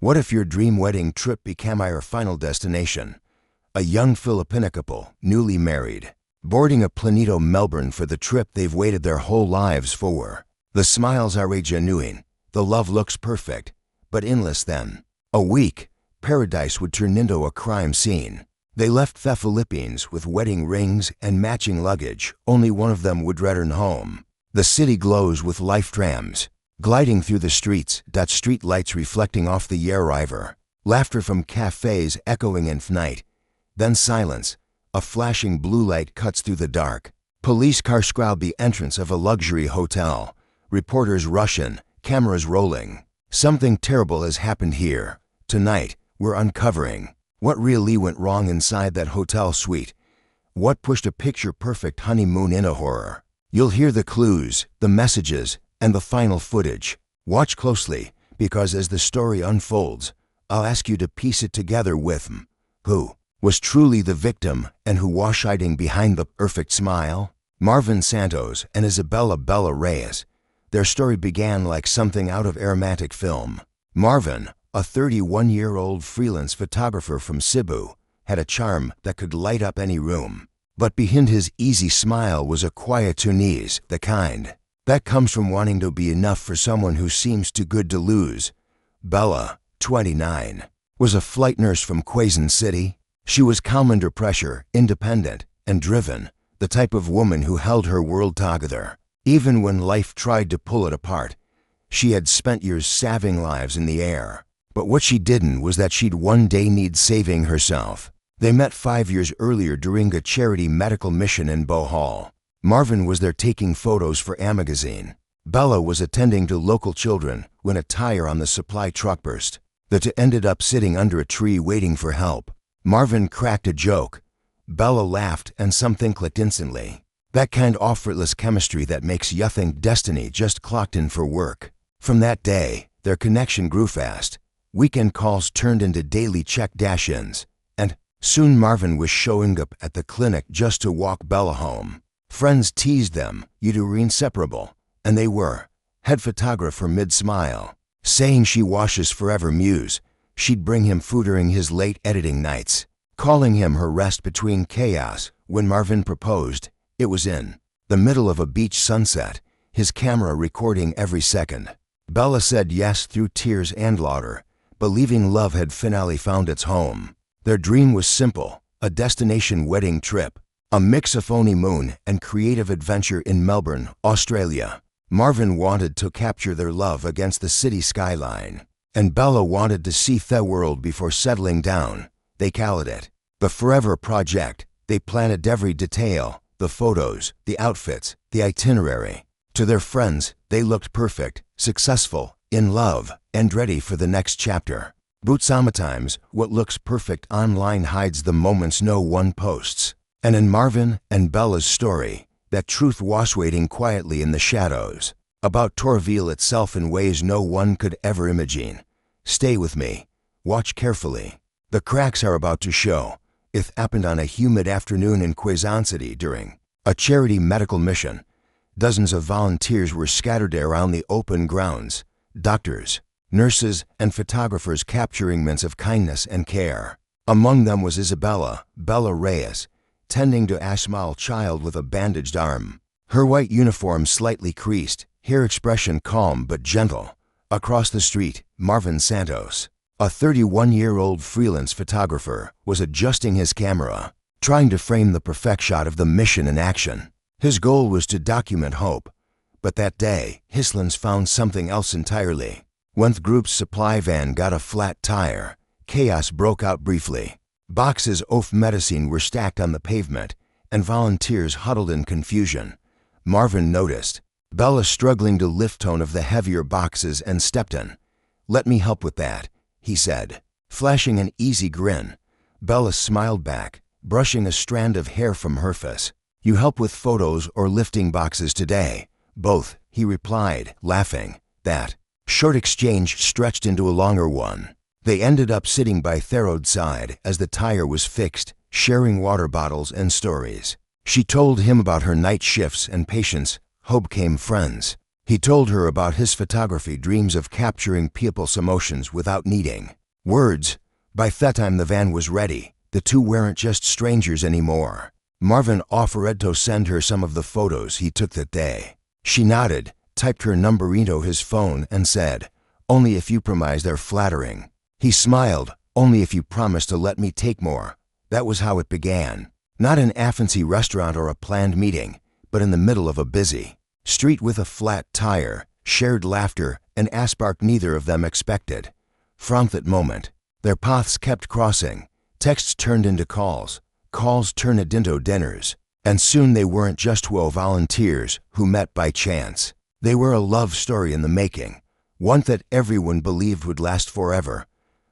What if your dream wedding trip became our final destination? A young Filipino couple, newly married, boarding a Planito Melbourne for the trip they've waited their whole lives for. The smiles are genuine, the love looks perfect, but in less than a week, paradise would turn into a crime scene. They left the Philippines with wedding rings and matching luggage. Only one of them would return home. The city glows with life trams, gliding through the streets, street lights reflecting off the arriver. Laughter from cafes echoing in night. Then silence. A flashing blue light cuts through the dark. Police cars crowd the entrance of a luxury hotel. Reporters rush in, cameras rolling. Something terrible has happened here. Tonight, we're uncovering what really went wrong inside that hotel suite. What pushed a picture-perfect honeymoon into horror. You'll hear the clues, the messages, and the final footage. Watch closely, because as the story unfolds, I'll ask you to piece it together with who was truly the victim and who was hiding behind the perfect smile. Marvin Santos and Isabella Bella Reyes. Their story began like something out of a romantic film. Marvin, a 31-year-old freelance photographer from Cebu, had a charm that could light up any room. But behind his easy smile was a quiet unease, the kind that comes from wanting to be enough for someone who seems too good to lose. Bella, 29, was a flight nurse from Quezon City. She was calm under pressure, independent, and driven, the type of woman who held her world together. Even when life tried to pull it apart, she had spent years saving lives in the air. But what she didn't was that she'd one day need saving herself. They met 5 years earlier during a charity medical mission in Bohol. Marvin was there taking photos for a magazine. Bella was attending to local children when a tire on the supply truck burst. The two ended up sitting under a tree waiting for help. Marvin cracked a joke. Bella laughed and something clicked instantly. That kind of effortless chemistry that makes you think destiny just clocked in for work. From that day, their connection grew fast. Weekend calls turned into daily check-ins, and soon Marvin was showing up at the clinic just to walk Bella home. Friends teased them, "You two were inseparable," and they were. Head photographer mid-smile, saying she washes forever muse. She'd bring him food during his late editing nights, calling him her rest between chaos. When Marvin proposed, it was in the middle of a beach sunset, his camera recording every second. Bella said yes through tears and laughter, believing love had finally found its home. Their dream was simple, a destination wedding trip, a mix of honeymoon and creative adventure in Melbourne, Australia. Marvin wanted to capture their love against the city skyline, and Bella wanted to see the world before settling down. They called it the Forever Project. They planned every detail, the photos, the outfits, the itinerary. To their friends, they looked perfect, successful, in love, and ready for the next chapter. But sometimes, what looks perfect online hides the moments no one posts. And in Marvin and Bella's story, that truth was waiting quietly in the shadows, about to reveal itself in ways no one could ever imagine. Stay with me. Watch carefully. The cracks are about to show. It happened on a humid afternoon in Quezon City during a charity medical mission. Dozens of volunteers were scattered around the open grounds. Doctors, nurses, and photographers capturing moments of kindness and care. Among them was Isabella Bella Reyes, tending to a small child with a bandaged arm. Her white uniform slightly creased, hair expression calm but gentle. Across the street, Marvin Santos, a 31-year-old freelance photographer, was adjusting his camera, trying to frame the perfect shot of the mission in action. His goal was to document hope. But that day, his lens found something else entirely. When the group's supply van got a flat tire, chaos broke out briefly. Boxes of medicine were stacked on the pavement, and volunteers huddled in confusion. Marvin noticed Bella struggling to lift tone of the heavier boxes and stepped in. "Let me help with that," he said, flashing an easy grin. Bella smiled back, brushing a strand of hair from her face. "You help with photos or lifting boxes today?" "Both," he replied, laughing. That short exchange stretched into a longer one. They ended up sitting by the roadside as the tire was fixed, sharing water bottles and stories. She told him about her night shifts and patients. Hope came friends. He told her about his photography dreams of capturing people's emotions without needing words. By that time the van was ready. The two weren't just strangers anymore. Marvin offered to send her some of the photos he took that day. She nodded, typed her number into his phone, and said, "Only if you promise they're flattering." He smiled, "Only if you promise to let me take more." That was how it began. Not in a fancy restaurant or a planned meeting, but in the middle of a busy street with a flat tire, shared laughter, and a spark neither of them expected. From that moment, their paths kept crossing. Texts turned into calls, calls turned into dinners, and soon they weren't just 12 volunteers who met by chance. They were a love story in the making, one that everyone believed would last forever.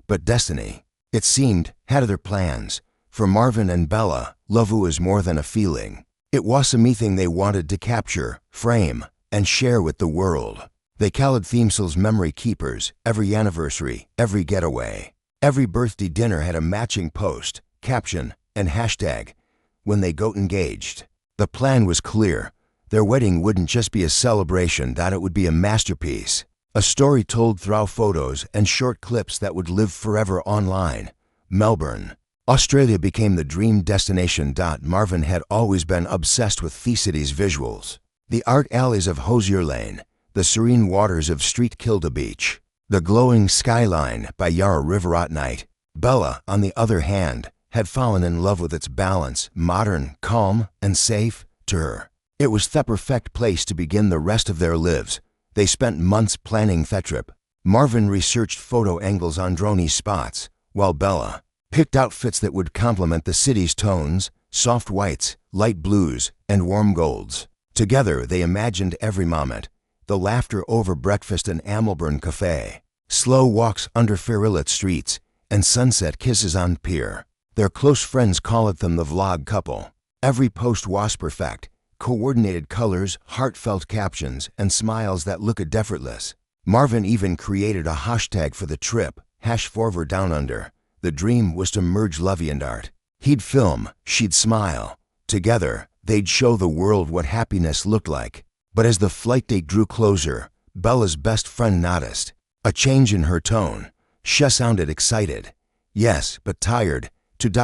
But destiny, it seemed, had other plans. For Marvin and Bella, love was more than a feeling. It was something they wanted to capture, frame, and share with the world. They called themselves memory keepers. Every anniversary, every getaway, every birthday dinner had a matching post, caption, and hashtag. When they got engaged, the plan was clear. Their wedding wouldn't just be a celebration, that it would be a masterpiece. A story told through photos and short clips that would live forever online. Melbourne, Australia became the dream destination. Marvin had always been obsessed with the city's visuals. The art alleys of Hosier Lane, the serene waters of Street Kilda Beach, the glowing skyline by Yarra River at night. Bella, on the other hand, had fallen in love with its balance, modern, calm, and safe. To her, it was the perfect place to begin the rest of their lives. They spent months planning the trip. Marvin researched photo angles on drone spots, while Bella picked outfits that would complement the city's tones, soft whites, light blues, and warm golds. Together they imagined every moment, the laughter over breakfast in Melbourne cafe, slow walks under fair-lit streets, and sunset kisses on pier. Their close friends called them the vlog couple. Every post was perfect, coordinated colors, heartfelt captions, and smiles that looked effortless. Marvin even created a hashtag for the trip, #ForwardDownUnder. The dream was to merge love and art. He'd film, she'd smile. Together, they'd show the world what happiness looked like. But as the flight date drew closer, Bella's best friend noticed a change in her tone. She sounded excited, yes, but tired,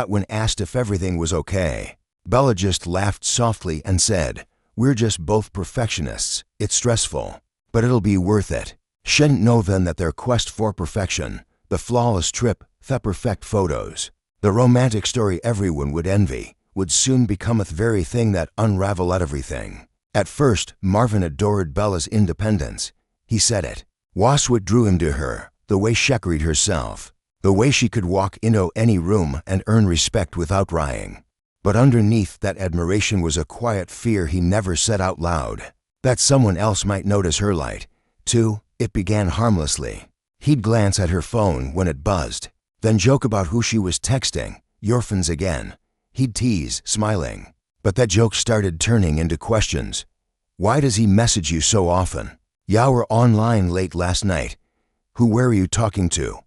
when asked if everything was okay. Bella just laughed softly and said, "We're just both perfectionists. It's stressful, but it'll be worth it." She didn't know then that their quest for perfection, the flawless trip, the perfect photos, the romantic story everyone would envy, would soon become the very thing that unraveled everything. At first, Marvin adored Bella's independence. He said it was what drew him to her, the way she carried herself, the way she could walk into any room and earn respect without trying. But underneath that admiration was a quiet fear he never said out loud, that someone else might notice her light, too. It began harmlessly. He'd glance at her phone when it buzzed, then joke about who she was texting. "Your phone's again." He'd tease, smiling. But that joke started turning into questions. "Why does he message you so often?" "You were online late last night." "Who were you talking to?"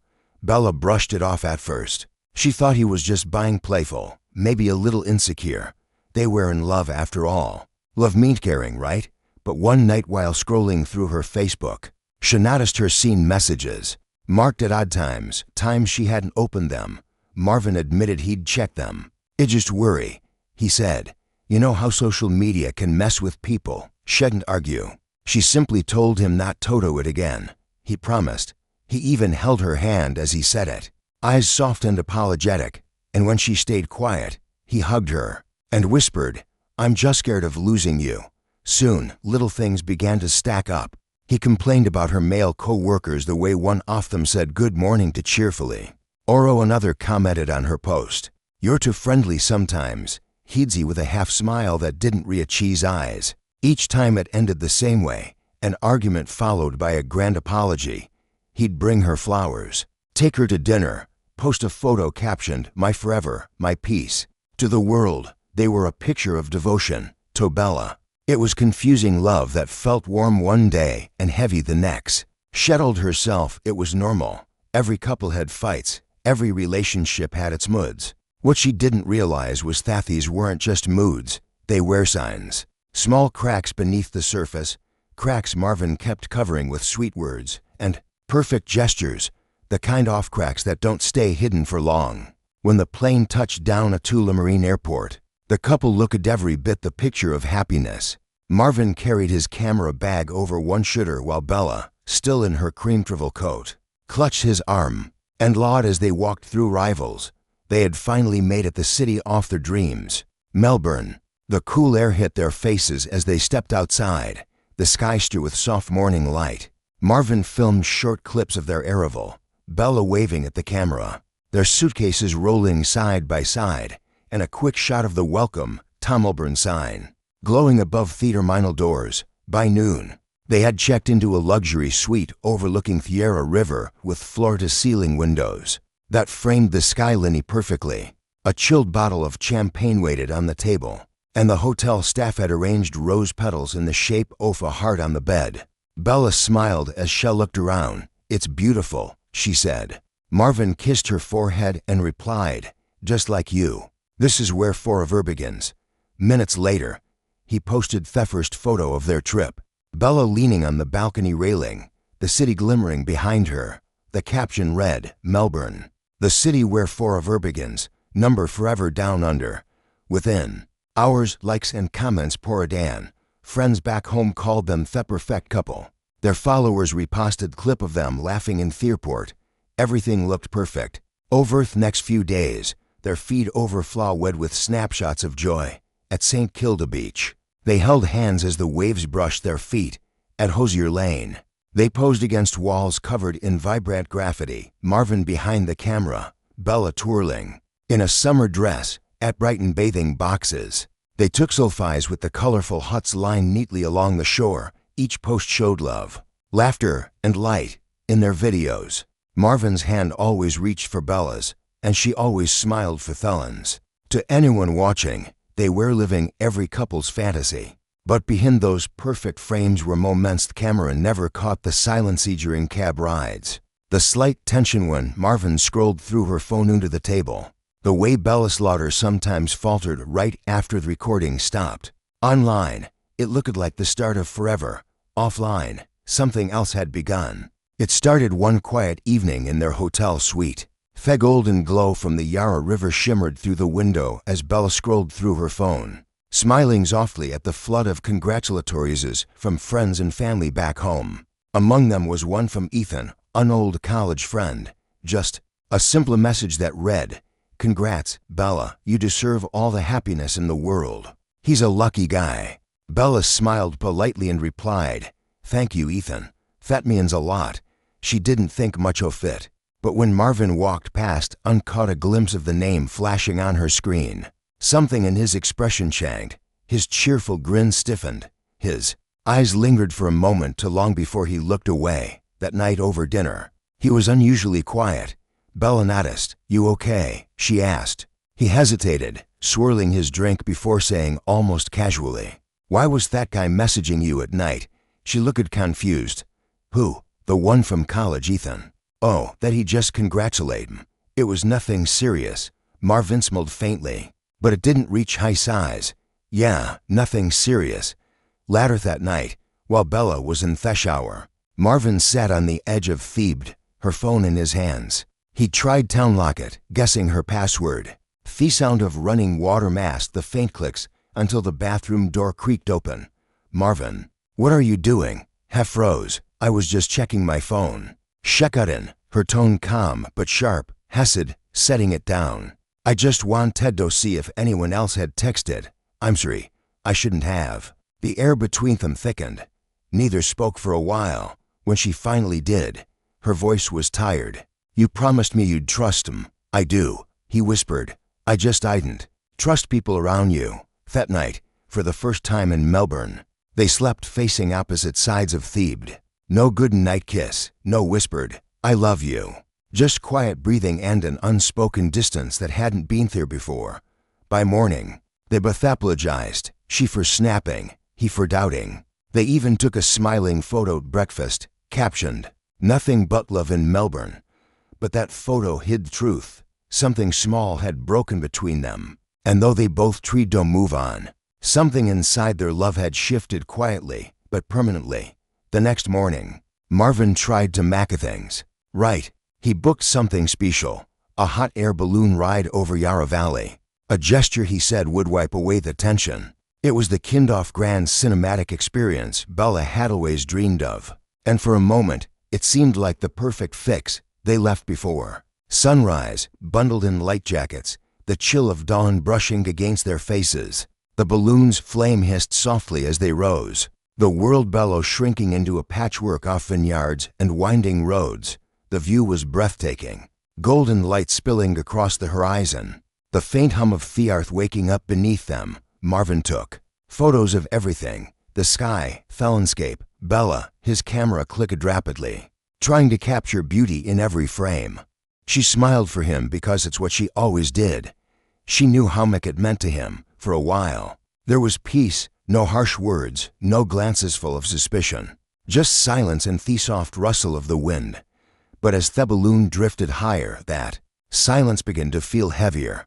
Bella brushed it off at first. She thought he was just being playful, maybe a little insecure. They were in love after all. Love meant caring, right? But one night while scrolling through her Facebook, she noticed her seen messages, marked at odd times she hadn't opened them. Marvin admitted he'd checked them. "It just worry," he said. "You know how social media can mess with people." She didn't argue. She simply told him not to do it again. He promised. He even held her hand as he said it, eyes soft and apologetic. And when she stayed quiet, he hugged her and whispered, "I'm just scared of losing you." Soon, little things began to stack up. He complained about her male co-workers, the way one of them said good morning too cheerfully. Another commented on her post, "You're too friendly sometimes." He'd see with a half smile that didn't reach his eyes. Each time it ended the same way, an argument followed by a grand apology. He'd bring her flowers, take her to dinner, post a photo captioned, "My forever, my peace." To the world, they were a picture of devotion. To Bella, it was confusing love that felt warm one day and heavy the next. She told herself it was normal. Every couple had fights. Every relationship had its moods. What she didn't realize was that these weren't just moods. They were signs. Small cracks beneath the surface, cracks Marvin kept covering with sweet words and perfect gestures, the kind off cracks that don't stay hidden for long. When the plane touched down at Tullamarine Airport, the couple looked at every bit the picture of happiness. Marvin carried his camera bag over one shoulder while Bella, still in her cream travel coat, clutched his arm and lawed as they walked through Rivals. They had finally made it, the city of their dreams, Melbourne. The cool air hit their faces as they stepped outside, the sky strewn with soft morning light. Marvin filmed short clips of their arrival, Bella waving at the camera, their suitcases rolling side by side, and a quick shot of the welcome to Melbourne sign glowing above theatre minal doors. By noon, they had checked into a luxury suite overlooking the Yarra River with floor-to-ceiling windows that framed the skyline perfectly. A chilled bottle of champagne waited on the table, and the hotel staff had arranged rose petals in the shape of a heart on the bed. Bella smiled as she looked around. "It's beautiful," she said. Marvin kissed her forehead and replied, "Just like you. This is where forever begins." Minutes later, he posted the first photo of their trip. Bella leaning on the balcony railing, the city glimmering behind her. The caption read, "Melbourne, the city where forever begins, number forever down under." Within hours, likes and comments poured in. Friends back home called them the perfect couple. Their followers reposted clip of them laughing in the airport. Everything looked perfect. Over the next few days, their feed overflowed with snapshots of joy. At St. Kilda Beach, they held hands as the waves brushed their feet. At Hosier Lane, they posed against walls covered in vibrant graffiti, Marvin behind the camera, Bella twirling in a summer dress. At Brighton bathing boxes, they took selfies with the colorful huts lined neatly along the shore. Each post showed love, laughter, and light. In their videos, Marvin's hand always reached for Bella's, and she always smiled for Thelen's. To anyone watching, they were living every couple's fantasy. But behind those perfect frames were moments the camera never caught: the silence during cab rides, the slight tension when Marvin scrolled through her phone under the table, the way Bella's laughter sometimes faltered right after the recording stopped. Online, it looked like the start of forever. Offline, something else had begun. It started one quiet evening in their hotel suite. The golden glow from the Yarra River shimmered through the window as Bella scrolled through her phone, smiling softly at the flood of congratulatories from friends and family back home. Among them was one from Ethan, an old college friend. Just a simple message that read, "Congrats, Bella, you deserve all the happiness in the world. He's a lucky guy." Bella smiled politely and replied, "Thank you, Ethan. That means a lot." She didn't think much of it, but when Marvin walked past and caught a glimpse of the name flashing on her screen, something in his expression changed. His cheerful grin stiffened. His eyes lingered for a moment too long before he looked away. That night over dinner, he was unusually quiet. Bella noticed. "You okay?" she asked. He hesitated, swirling his drink before saying almost casually, "Why was that guy messaging you at night?" She looked confused. "Who?" "The one from college, Ethan." "Oh, that he just congratulated him. It was nothing serious." Marvin smiled faintly, but it didn't reach high size. "Yeah, nothing serious." Later that night, while Bella was in the shower, Marvin sat on the edge of Thebes, her phone in his hands. He tried to unlock it, guessing her password. The sound of running water masked the faint clicks until the bathroom door creaked open. "Marvin, what are you doing?" He froze. "I was just checking my phone." She cut in, her tone calm but sharp. Hesed, setting it down. "I just wanted to see if anyone else had texted. I'm sorry, I shouldn't have." The air between them thickened. Neither spoke for a while. When she finally did, her voice was tired. "You promised me you'd trust him." "I do," he whispered. "I just didn't trust people around you." That night, for the first time in Melbourne, they slept facing opposite sides of Thebes. No good night kiss, no whispered, "I love you." Just quiet breathing and an unspoken distance that hadn't been there before. By morning, they both apologized, she for snapping, he for doubting. They even took a smiling photo at breakfast, captioned, "Nothing but love in Melbourne." But that photo hid the truth. Something small had broken between them, and though they both tried to move on, something inside their love had shifted quietly. but permanently. The next morning, Marvin tried to make things right. He booked something special, a hot air balloon ride over Yarra Valley. A gesture he said would wipe away the tension. It was the kind-of grand cinematic experience Bella had always dreamed of. And for a moment, it seemed like the perfect fix. They left before sunrise, bundled in light jackets, the chill of dawn brushing against their faces. The balloon's flame hissed softly as they rose, the world below shrinking into a patchwork of vineyards and winding roads. The view was breathtaking, golden light spilling across the horizon, the faint hum of the earth waking up beneath them. Marvin took photos of everything, the sky, the landscape, Bella. His camera clicked rapidly, trying to capture beauty in every frame. She smiled for him because it's what she always did. She knew how much it meant to him. For a while, there was peace, no harsh words, no glances full of suspicion, just silence and the soft rustle of the wind. But as the balloon drifted higher, that silence began to feel heavier.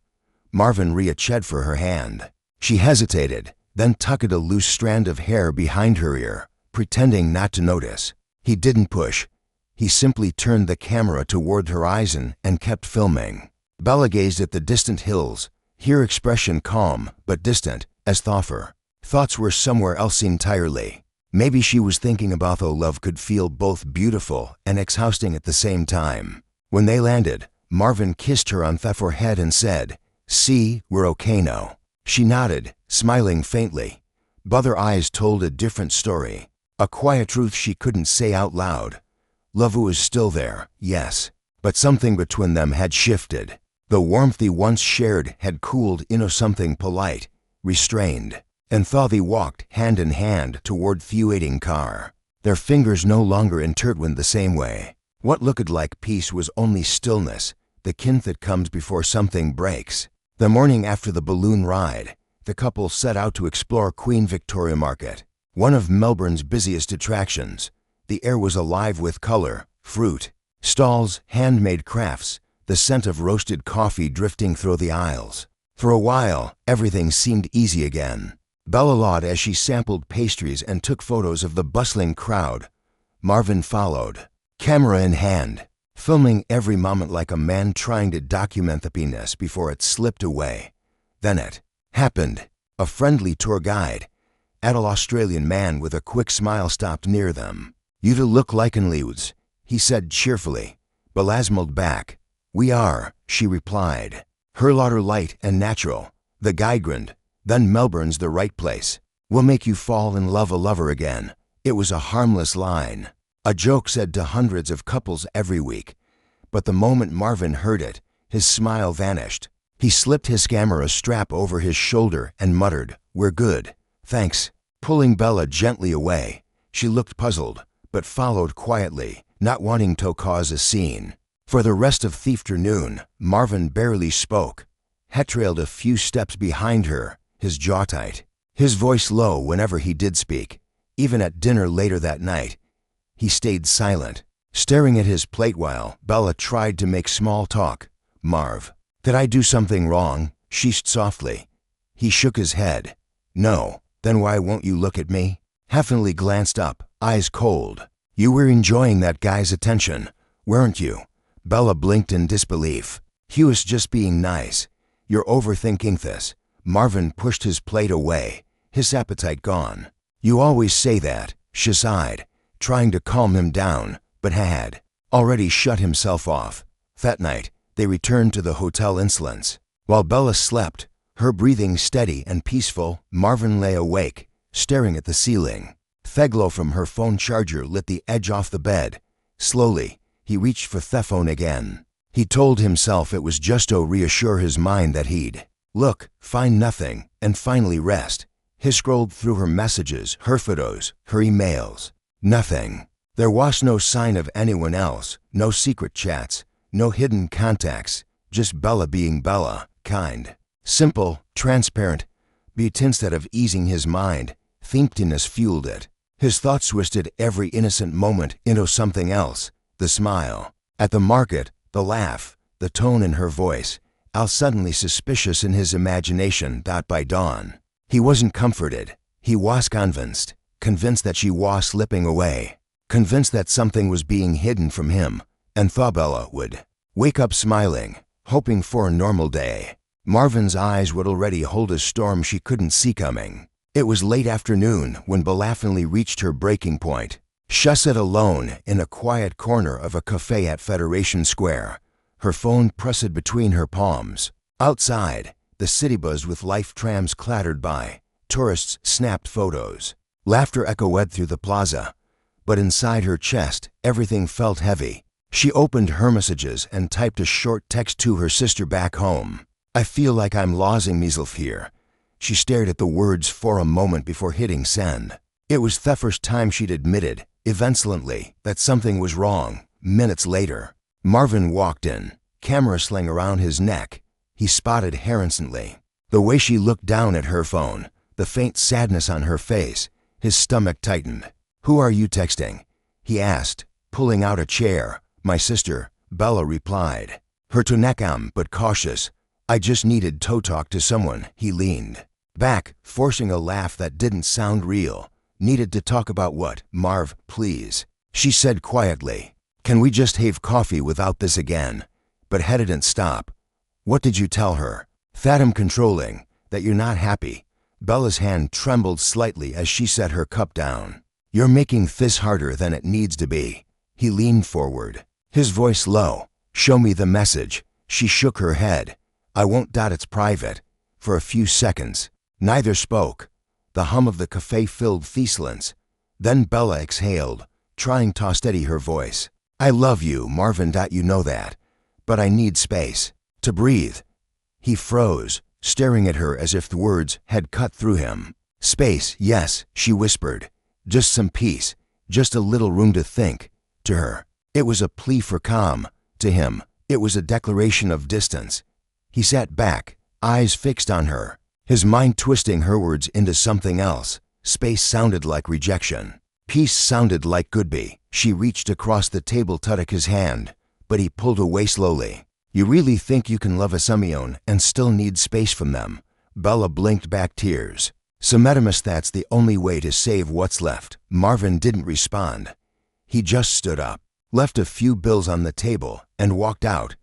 Marvin reached for her hand. She hesitated, then tucked a loose strand of hair behind her ear, pretending not to notice. He didn't push. He simply turned the camera toward the horizon and kept filming. Bella gazed at the distant hills, her expression calm but distant, as thoughtful. Thoughts were somewhere else entirely. Maybe she was thinking about how love could feel both beautiful and exhausting at the same time. When they landed, Marvin kissed her on the forehead and said, "See, we're okay now." She nodded, smiling faintly. But her eyes told a different story, a quiet truth she couldn't say out loud. Love was still there, yes, but something between them had shifted. The warmth they once shared had cooled into something polite, restrained, and they walked hand in hand toward the waiting car. Their fingers no longer intertwined the same way. What looked like peace was only stillness, the kind that comes before something breaks. The morning after the balloon ride, the couple set out to explore Queen Victoria Market, one of Melbourne's busiest attractions. The air was alive with color, fruit, stalls, handmade crafts, the scent of roasted coffee drifting through the aisles. For a while, everything seemed easy again. Bella laughed as she sampled pastries and took photos of the bustling crowd. Marvin followed, camera in hand, filming every moment like a man trying to document the happiness before it slipped away. Then it happened. A friendly tour guide, an Australian man with a quick smile, stopped near them. "You do look like an Lews," he said cheerfully. Bella smiled back. "We are," she replied, her laughter light and natural. The guide grinned. "Then Melbourne's the right place. We'll make you fall in love a lover again." It was a harmless line, a joke said to hundreds of couples every week. But the moment Marvin heard it, his smile vanished. He slipped his camera strap over his shoulder and muttered, "We're good, thanks," pulling Bella gently away. She looked puzzled, but followed quietly, not wanting to cause a scene. For the rest of the afternoon, Marvin barely spoke. He trailed a few steps behind her, his jaw tight, his voice low whenever he did speak. Even at dinner later that night, he stayed silent, staring at his plate while Bella tried to make small talk. "Marv, did I do something wrong?" she asked softly. He shook his head. "No." "Then why won't you look at me?" Heffenly glanced up, eyes cold. "You were enjoying that guy's attention, weren't you?" Bella blinked in disbelief. "He was just being nice. You're overthinking this." Marvin pushed his plate away, his appetite gone. "You always say that," she sighed, trying to calm him down, but had already shut himself off. That night, they returned to the hotel insolence. While Bella slept, her breathing steady and peaceful, Marvin lay awake, staring at the ceiling. The glow from her phone charger lit the edge off the bed. Slowly, he reached for the phone again. He told himself it was just to reassure his mind that he'd look, find nothing, and finally rest. He scrolled through her messages, her photos, her emails. Nothing. There was no sign of anyone else, no secret chats, no hidden contacts, just Bella being Bella, kind, simple, transparent. But instead of easing his mind, emptiness fueled it. His thoughts twisted every innocent moment into something else. The smile at the market, the laugh, the tone in her voice, all suddenly suspicious in his imagination. By dawn, he wasn't comforted. He was convinced. convinced that she was slipping away, convinced that something was being hidden from him, and thought Bella would wake up smiling, hoping for a normal day. Marvin's eyes would already hold a storm she couldn't see coming. It was late afternoon when Bella finally reached her breaking point. She sat alone in a quiet corner of a cafe at Federation Square, her phone pressed between her palms. Outside, the city buzzed with life. Trams clattered by, tourists snapped photos. Laughter echoed through the plaza, but inside her chest, everything felt heavy. She opened her messages and typed a short text to her sister back home. "I feel like I'm losing myself here." She stared at the words for a moment before hitting send. It was the first time she'd admitted, eventually, that something was wrong. Minutes later, Marvin walked in, camera sling around his neck. He spotted her instantly. The way she looked down at her phone, the faint sadness on her face, his stomach tightened. "Who are you texting?" he asked, pulling out a chair. "My sister," Bella replied. Her tone calm but cautious. "I just needed to talk to someone." He leaned back, forcing a laugh that didn't sound real. "Needed to talk about what?" "Marv, please," she said quietly. "Can we just have coffee without this again?" But he didn't stop. "What did you tell her?" "That I'm controlling, that you're not happy." Bella's hand trembled slightly as she set her cup down. "You're making this harder than it needs to be." He leaned forward, his voice low. "Show me the message." She shook her head. "I won't. It's private." For a few seconds, neither spoke. The hum of the cafe filled the silence. Then Bella exhaled, trying to steady her voice. "I love you, Marvin. You know that. But I need space. To breathe." He froze, staring at her as if the words had cut through him. "Space, yes," she whispered. "Just some peace. Just a little room to think." To her, it was a plea for calm. To him, it was a declaration of distance. He sat back, eyes fixed on her, his mind twisting her words into something else. Space sounded like rejection. Peace sounded like goodbye. She reached across the table to take his hand, but he pulled away slowly. "You really think you can love someone and still need space from them?" Bella blinked back tears. "Sometimes that's the only way to save what's left." Marvin didn't respond. He just stood up, left a few bills on the table, and walked out.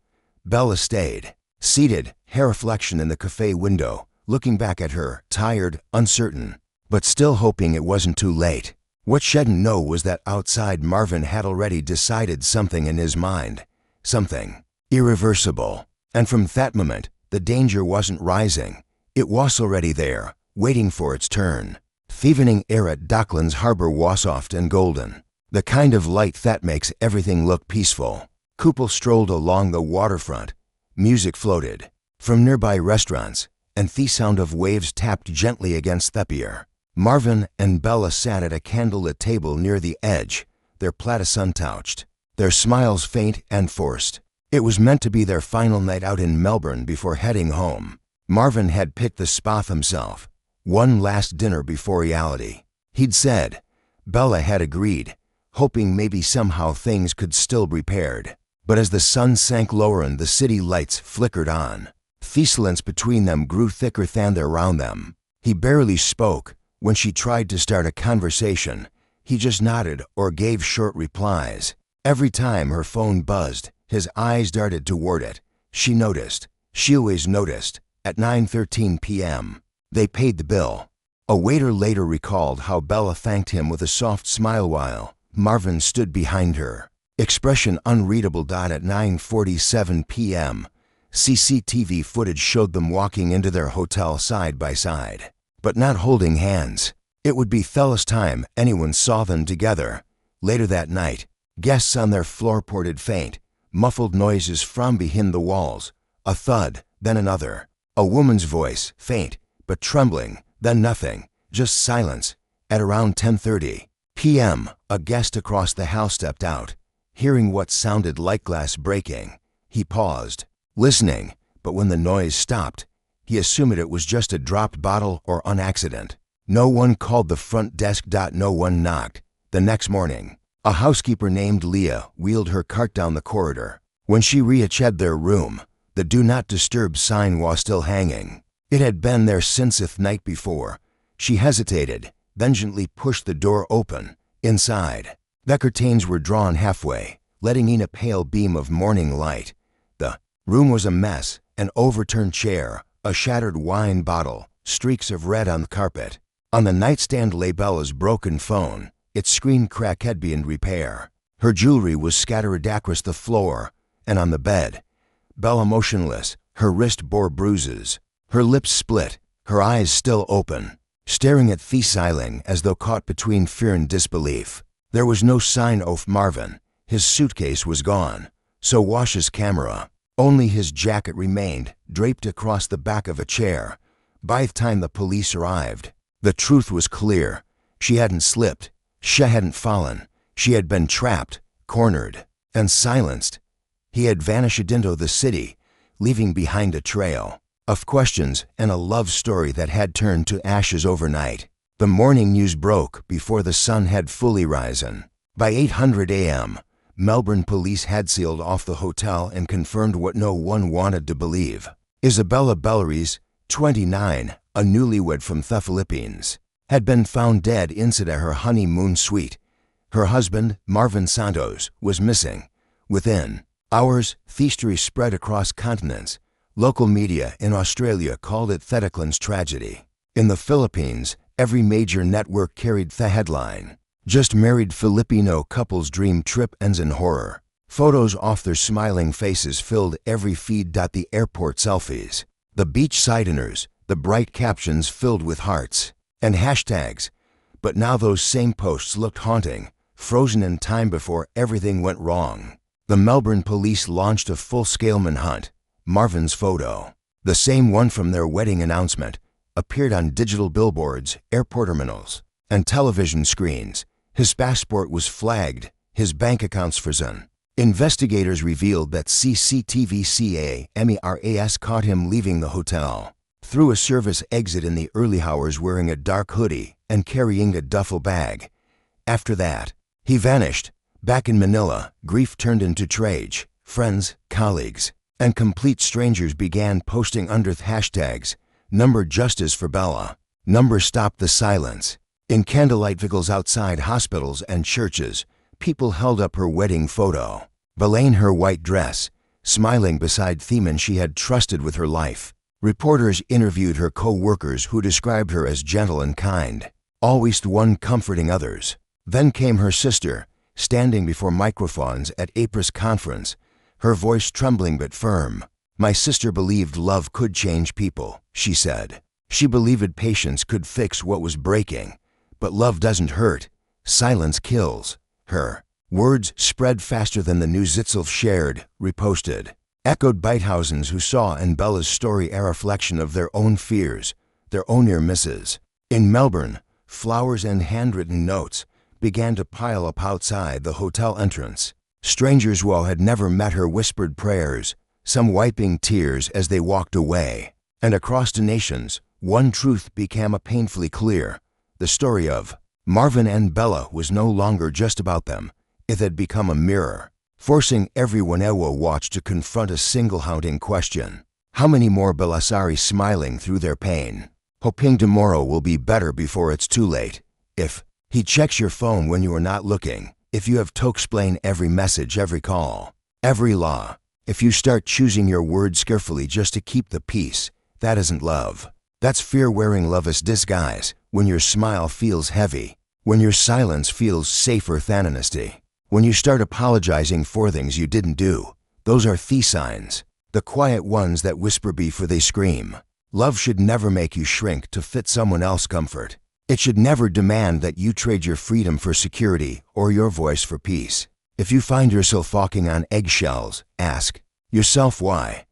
Bella stayed, seated, her reflection in the cafe window, looking back at her, tired, uncertain, but still hoping it wasn't too late. What she didn't know was that outside Marvin had already decided something in his mind, something irreversible. And from that moment, the danger wasn't rising. It was already there, waiting for its turn. The evening air at Docklands Harbor was soft and golden, the kind of light that makes everything look peaceful. Couples strolled along the waterfront. Music floated from nearby restaurants, and the sound of waves tapped gently against the pier. Marvin and Bella sat at a candlelit table near the edge, their plates untouched, their smiles faint and forced. It was meant to be their final night out in Melbourne before heading home. Marvin had picked the spot himself, one last dinner before reality. He'd said. Bella had agreed, hoping maybe somehow things could still be repaired. But as the sun sank lower and the city lights flickered on, the silence between them grew thicker than around them. He barely spoke. When she tried to start a conversation, he just nodded or gave short replies. Every time her phone buzzed, his eyes darted toward it. She noticed. She always noticed. At 9:13 p.m., they paid the bill. A waiter later recalled how Bella thanked him with a soft smile while Marvin stood behind her, expression unreadable. At 9:47 p.m., CCTV footage showed them walking into their hotel side by side, but not holding hands. It would be the last time anyone saw them together. Later that night, guests on their floor reported faint, muffled noises from behind the walls, a thud, then another. A woman's voice, faint but trembling, then nothing, just silence. At around 10:30 p.m., a guest across the house stepped out, hearing what sounded like glass breaking. He paused, listening, but when the noise stopped, he assumed it was just a dropped bottle or an accident. No one called the front desk. No one knocked. The next morning, a housekeeper named Leah wheeled her cart down the corridor. When she reached their room, the "Do Not Disturb" sign was still hanging. It had been there since the night before. She hesitated, then gently pushed the door open. Inside, the curtains were drawn halfway, letting in a pale beam of morning light. The room was a mess: an overturned chair, a shattered wine bottle, streaks of red on the carpet. On the nightstand lay Bella's broken phone, its screen crack had beyond repair. Her jewelry was scattered across the floor, and on the bed, Bella motionless, her wrist bore bruises, her lips split, her eyes still open, staring at the ceiling as though caught between fear and disbelief. There was no sign of Marvin. His suitcase was gone, so was his camera. Only his jacket remained, draped across the back of a chair. By the time the police arrived, the truth was clear. She hadn't slipped. She hadn't fallen. She had been trapped, cornered, and silenced. He had vanished into the city, leaving behind a trail of questions and a love story that had turned to ashes overnight. The morning news broke before the sun had fully risen. By 8:00 a.m., Melbourne police had sealed off the hotel and confirmed what no one wanted to believe. Isabella Bellares, 29, a newlywed from the Philippines, had been found dead inside her honeymoon suite. Her husband, Marvin Santos, was missing. Within hours, the story spread across continents. Local media in Australia called it Thedeclan's tragedy. In the Philippines, every major network carried the headline: "Just married Filipino couple's dream trip ends in horror." Photos off their smiling faces filled every feed. The airport selfies, the beachside dinners, the bright captions filled with hearts and hashtags. But now those same posts looked haunting, frozen in time before everything went wrong. The Melbourne police launched a full-scale manhunt. Marvin's photo, the same one from their wedding announcement, appeared on digital billboards, airport terminals, and television screens. His passport was flagged, his bank accounts frozen. Investigators revealed that CCTV cameras caught him leaving the hotel through a service exit in the early hours, wearing a dark hoodie and carrying a duffel bag. After that, he vanished. Back in Manila, grief turned into rage. Friends, colleagues, and complete strangers began posting under the hashtags: "Number Justice for Bella," "Number Stop the Silence." In candlelight vigils outside hospitals and churches, people held up her wedding photo, Bella in her white dress, smiling beside the man she had trusted with her life. Reporters interviewed her co-workers, who described her as gentle and kind, always the one comforting others. Then came her sister, standing before microphones at April's conference, her voice trembling but firm. "My sister believed love could change people," she said. "She believed patience could fix what was breaking. But love doesn't hurt. Silence kills." Her words spread faster than the news itself. Shared, reposted, echoed by thousands who saw in Bella's story a reflection of their own fears, their own near misses. In Melbourne, flowers and handwritten notes began to pile up outside the hotel entrance. Strangers who had never met her whispered prayers, some wiping tears as they walked away. And across the nations, one truth became painfully clear. The story of Marvin and Bella was no longer just about them. It had become a mirror, forcing everyone who watched to confront a single haunting question: how many more Bellasaris smiling through their pain, hoping tomorrow will be better before it's too late? If he checks your phone when you are not looking, if you have to explain every message, every call, every law, if you start choosing your words carefully just to keep the peace, that isn't love. That's fear wearing love's disguise. When your smile feels heavy, when your silence feels safer than honesty, when you start apologizing for things you didn't do, those are the signs, the quiet ones that whisper before they scream. Love should never make you shrink to fit someone else's comfort. It should never demand that you trade your freedom for security or your voice for peace. If you find yourself walking on eggshells, ask yourself why.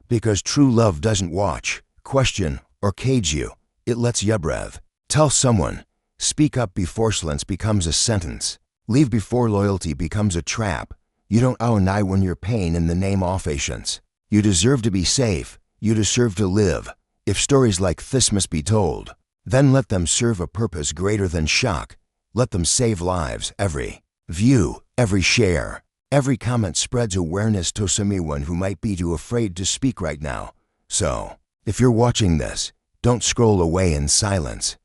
Because true love doesn't watch, question, or cage you. It lets you breathe. Tell someone. Speak up before silence becomes a sentence. Leave before loyalty becomes a trap. You don't owe an eye when you're paying in the name of patience. You deserve to be safe. You deserve to live. If stories like this must be told, then let them serve a purpose greater than shock. Let them save lives. Every view, every share, every comment spreads awareness to someone who might be too afraid to speak right now. So, if you're watching this, don't scroll away in silence.